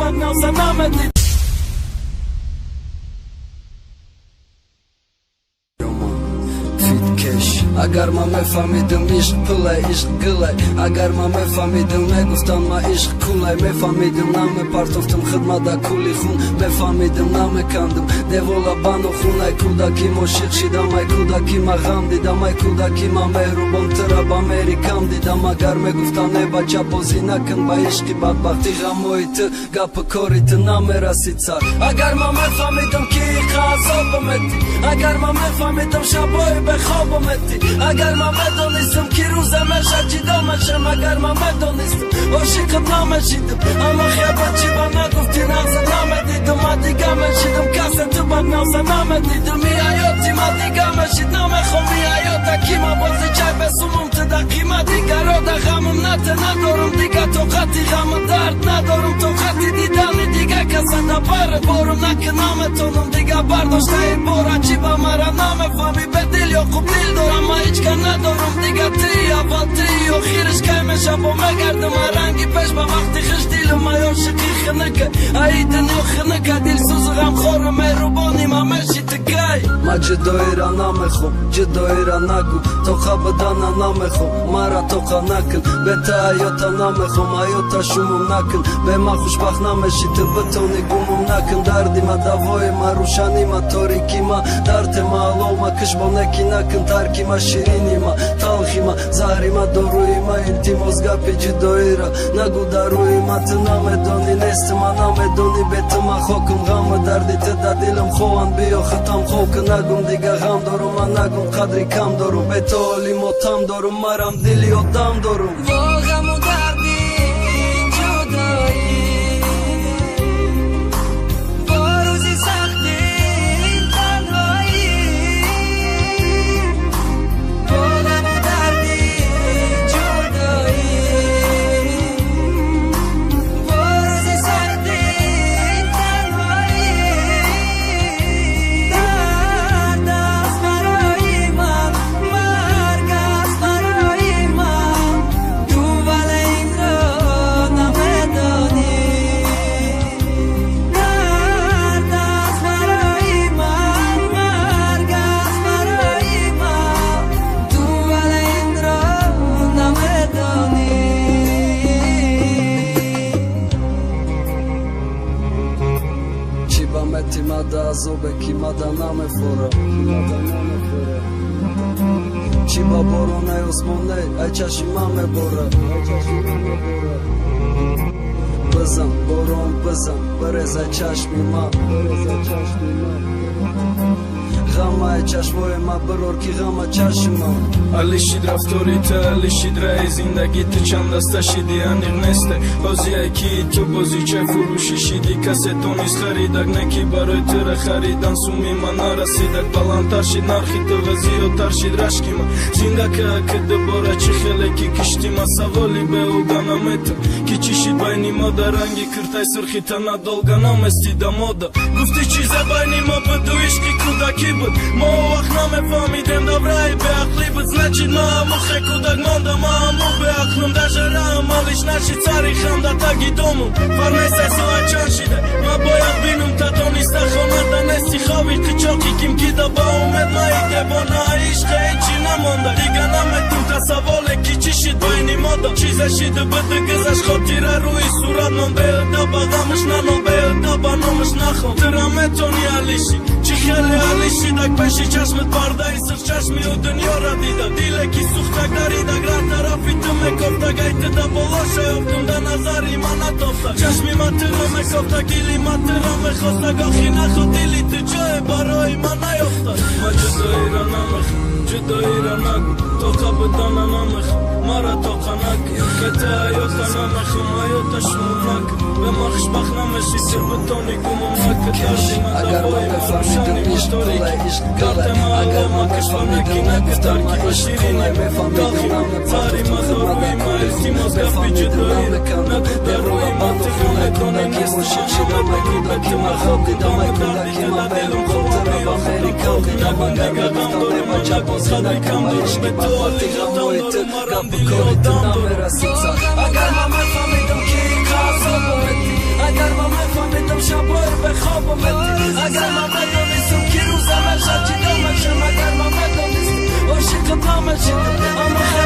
поднялся на медли. اگر ما میفهمیدم عشق پله عشق گله اگر ما میفهمیدم میگفتم ما عشق کوله میفهمیدم نمیپرتافتم خدمت کولی خون میفهمیدم نمیکندم دیوالا بانو خونه کودکی ما شیخ شیدم ای کودکی ما غم دیدم ای کودکی ما مهربان تر با میری کم دیدم اگر میگفتم نه بچه بازی نکن با عشقی بدبختی غموی تو گپ کاری تو نمیرسید سر اگر ما میفهمیدم که عذاب متی اگر ما میفهمیدم شبای به خواب متی اگر ما میدونستم که روز میشه جدا میشم اگر ما میدونستم عاشقت نمیشیدم اما خیابان چی با نگفتی نغزه نمیدیدم ما دیگه میشیدم کسی تو بد نغزه نمیدیدم می حیاتی ما دیگه میشید نمیخوام می حیاتا کی ما بازی چای بسومم تو دقیمه دیگه را دا غمم نته ندارم دیگه طاقتی غم درد ندارم طاقتی دیدن دیگه کسی دا بره بارم نکه نمیتونم دیگه برداشته این بارا چی با مرا نمیفهمی به دل یا خوب دل دارم ما هیچ که ندارم دیگه تی اول تی آخیرش که میشه با مگردم رنگی پیش با وقتی خش دیلم ما عاشقی خنکه ای دنیا خنکه دل سوز غم خور مهربانی ما میشی تکی ما جدایی را نمیخوام جدایی را نگو تو خبدانا نمیخوام مرا توقع نکن به تا حیاتا نمیخوام حیاتا شموم نکن به ما خوشبخت نمیشی تو بتونی گموم نکن دردی ما دوای ما روشنی ما تاریکی ما درد ما علو ما کش با نکی نکن ترکی ما شیرینی ما تلخی ما زهری ما داروی ما انتی مزگپی جدایی را نگو داروی ما تو نمیدونی نیست ما نمیدونی به تو ما خوکم غم دردی تو دا دلم خوان بیا ختم خوک نگم دیگه غم دارم من نگم قدری کم دارم به تو حالی ماتم دارم مرم دلی آدم دارم با غم و دردی جدایی با روزی سختی تنهایی با غم و دردی جدایی با روزی سختی تنهایی درد است برای من مرگ است برای من تو ولی این را نمیدانی درد است برای من مرگ است برای من تو ولی این را نمیدانی چی با متی مادا عذابه کی مادا نمیفوره چی با بارونه عثمانه ای چشی من میبوره بزن بارون بزن برزه چشمی من غمه چشمای ما برور کی غمه چشمم алишид рафторита алишид раи зиндагита чанд аста шиди аниқ несте бозие ки ту бозичаи фурӯши шиди касе тонист харидак не ки барои тура харидан суми ман нарасидак баландтар шид нархи ту ва зиёдтар шид рашки ман зиндака ки дубора чӣ хеле ки кишти ма саволи беҳуда наметам ки чӣ шид байни мо дар ранги куртай сурхи тана долга наместида мода гуфти чизе байни мо буду ишқи кӯдакӣ буд мо вақт намефаҳмидем давраи беақлӣ буд значит ма ҳамон хе кӯдак мондам ма ҳамон беақлум дажараам малиш нашид сари хамда таги домум фармеса соат чанд шида ма бояд бинум та дониста хонанда нести хави қичоқи ким кида ба умед маи дебона ишқе ҳечи намонда дига наметум та саволе ки чӣ шид байни мода чизе шиду буду гузашт хотира рӯи сурат нон беҳуда ба ғамаш нанон беҳуда ба номаш нахон тура метони алиши чӣ хеле алишидак пеши чашмат бардаи сирчашми ӯ дунёра дида диле ки сухтак даридак ра тарафи ту мекофтак ай ту да боло шаёфтум да назари ман натофтак чашми ман туро мекофтак дили ман туро мехостак охи нахо дили ту ҷое барои ман наёфтак ма ҷудоира намехам ҷудоира нагу тоқа будана намехам мара тоқа накун ке ту ҳаёта намехам ҳаёта шумум накун به ما خوشبخت نمیشی که بتونی گمون نکن دردی من دوای ما روشنی ما تاریکی گلت ما هوا ما کشم نکی نکن ترکی ما شیرینی داخی زاری ما داروی ما التماس گفی جدایی نگو داروی ما تخونه کنه نیست شما بگی بکی ما خواب دیدم دردی که دلم خوب بیام نبون نگه غم دارم ما نگو خدای کم دارم به تو علی غم دارم ما رم دیلی آدم دارم اگر ما میفهمیدم که عذاب اگر ما اومدم شبا رو به خوابم بدی اگر من بدانستم که روزم شد چی دامشم اگر من بدانستم عاشق نامشم اما